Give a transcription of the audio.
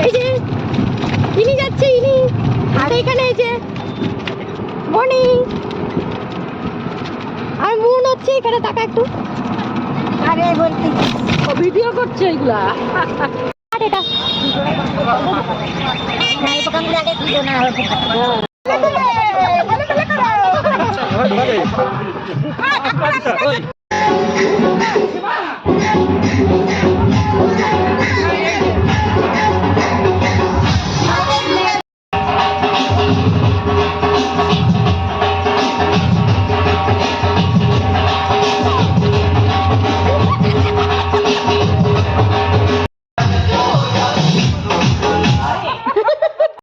এই যে ইনি যাচ্ছে, ইনি আর এখানে এই যে মনি আর মন হচ্ছে এখানে, টাকা একটু আরে বলতে ভিডিও করছে এগুলা। আর এটা নাই পকামলে আগে তুই না হবে